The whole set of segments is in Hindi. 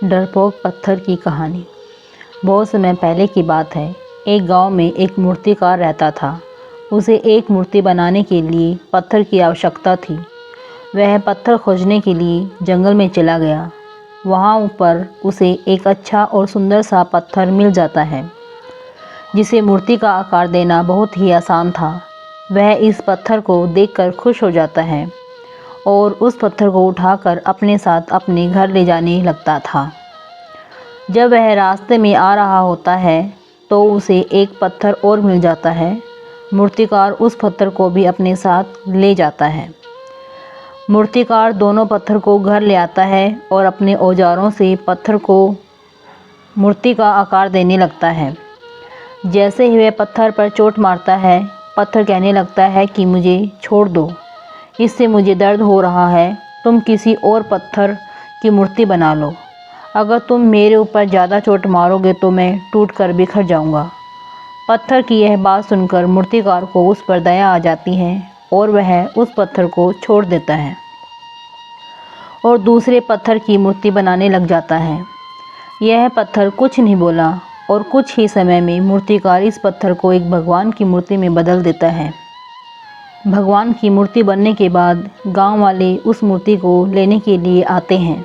डरपोक पत्थर की कहानी। बहुत समय पहले की बात है। एक गांव में एक मूर्तिकार रहता था। उसे एक मूर्ति बनाने के लिए पत्थर की आवश्यकता थी। वह पत्थर खोजने के लिए जंगल में चला गया। वहां ऊपर उसे एक अच्छा और सुंदर सा पत्थर मिल जाता है, जिसे मूर्ति का आकार देना बहुत ही आसान था। वह इस पत्थर को देखकर खुश हो जाता है और उस पत्थर को उठाकर अपने साथ अपने घर ले जाने लगता था। जब वह रास्ते में आ रहा होता है तो उसे एक पत्थर और मिल जाता है। मूर्तिकार उस पत्थर को भी अपने साथ ले जाता है। मूर्तिकार दोनों पत्थर को घर ले आता है और अपने औजारों से पत्थर को मूर्ति का आकार देने लगता है। जैसे ही वह पत्थर पर चोट मारता है, पत्थर कहने लगता है कि मुझे छोड़ दो, इससे मुझे दर्द हो रहा है। तुम किसी और पत्थर की मूर्ति बना लो। अगर तुम मेरे ऊपर ज़्यादा चोट मारोगे तो मैं टूट कर बिखर जाऊंगा। पत्थर की यह बात सुनकर मूर्तिकार को उस पर दया आ जाती है और वह उस पत्थर को छोड़ देता है और दूसरे पत्थर की मूर्ति बनाने लग जाता है। यह पत्थर कुछ नहीं बोला और कुछ ही समय में मूर्तिकार इस पत्थर को एक भगवान की मूर्ति में बदल देता है। भगवान की मूर्ति बनने के बाद गांव वाले उस मूर्ति को लेने के लिए आते हैं।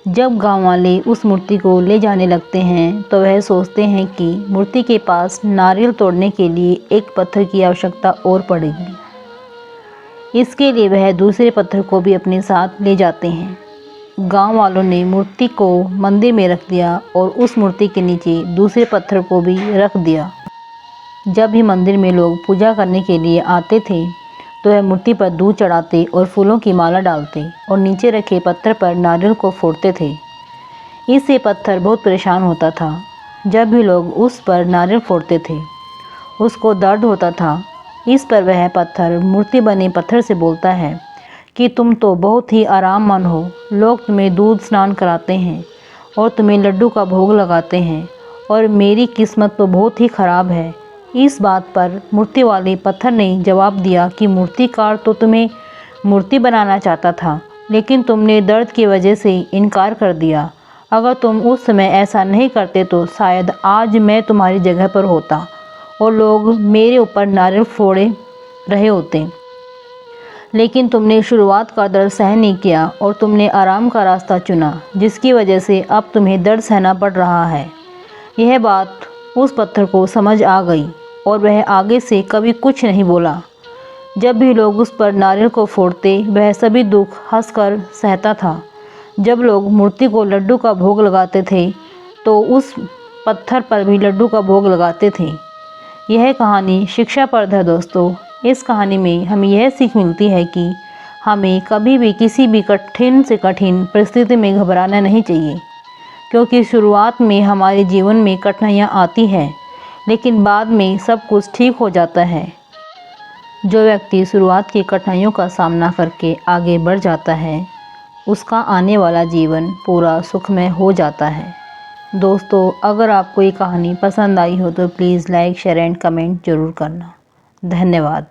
जब गांव वाले उस मूर्ति को ले जाने लगते हैं तो वह सोचते हैं कि मूर्ति के पास नारियल तोड़ने के लिए एक पत्थर की आवश्यकता और पड़ेगी। इसके लिए वह दूसरे पत्थर को भी अपने साथ ले जाते हैं। गांव वालों ने मूर्ति को मंदिर में रख दिया और उस मूर्ति के नीचे दूसरे पत्थर को भी रख दिया। जब भी मंदिर में लोग पूजा करने के लिए आते थे तो वह मूर्ति पर दूध चढ़ाते और फूलों की माला डालते और नीचे रखे पत्थर पर नारियल को फोड़ते थे। इससे पत्थर बहुत परेशान होता था। जब भी लोग उस पर नारियल फोड़ते थे, उसको दर्द होता था। इस पर वह पत्थर मूर्ति बने पत्थर से बोलता है कि तुम तो बहुत ही आराममंद हो। लोग तुम्हें दूध स्नान कराते हैं और तुम्हें लड्डू का भोग लगाते हैं और मेरी किस्मत तो बहुत ही ख़राब है। इस बात पर मूर्ति वाले पत्थर ने जवाब दिया कि मूर्तिकार तो तुम्हें मूर्ति बनाना चाहता था, लेकिन तुमने दर्द की वजह से इनकार कर दिया। अगर तुम उस समय ऐसा नहीं करते तो शायद आज मैं तुम्हारी जगह पर होता और लोग मेरे ऊपर नारियल फोड़े रहे होते। लेकिन तुमने शुरुआत का दर्द सहन नहीं किया और तुमने आराम का रास्ता चुना, जिसकी वजह से अब तुम्हें दर्द सहना पड़ रहा है। यह बात उस पत्थर को समझ आ गई और वह आगे से कभी कुछ नहीं बोला। जब भी लोग उस पर नारियल को फोड़ते, वह सभी दुख हंसकर सहता था। जब लोग मूर्ति को लड्डू का भोग लगाते थे तो उस पत्थर पर भी लड्डू का भोग लगाते थे। यह कहानी शिक्षाप्रद है दोस्तों। इस कहानी में हमें यह सीख मिलती है कि हमें कभी भी किसी भी कठिन से कठिन परिस्थिति में घबराना नहीं चाहिए, क्योंकि शुरुआत में हमारे जीवन में कठिनाइयाँ आती हैं, लेकिन बाद में सब कुछ ठीक हो जाता है। जो व्यक्ति शुरुआत की कठिनाइयों का सामना करके आगे बढ़ जाता है, उसका आने वाला जीवन पूरा सुखमय हो जाता है। दोस्तों, अगर आपको ये कहानी पसंद आई हो तो please like, share and comment ज़रूर करना। धन्यवाद।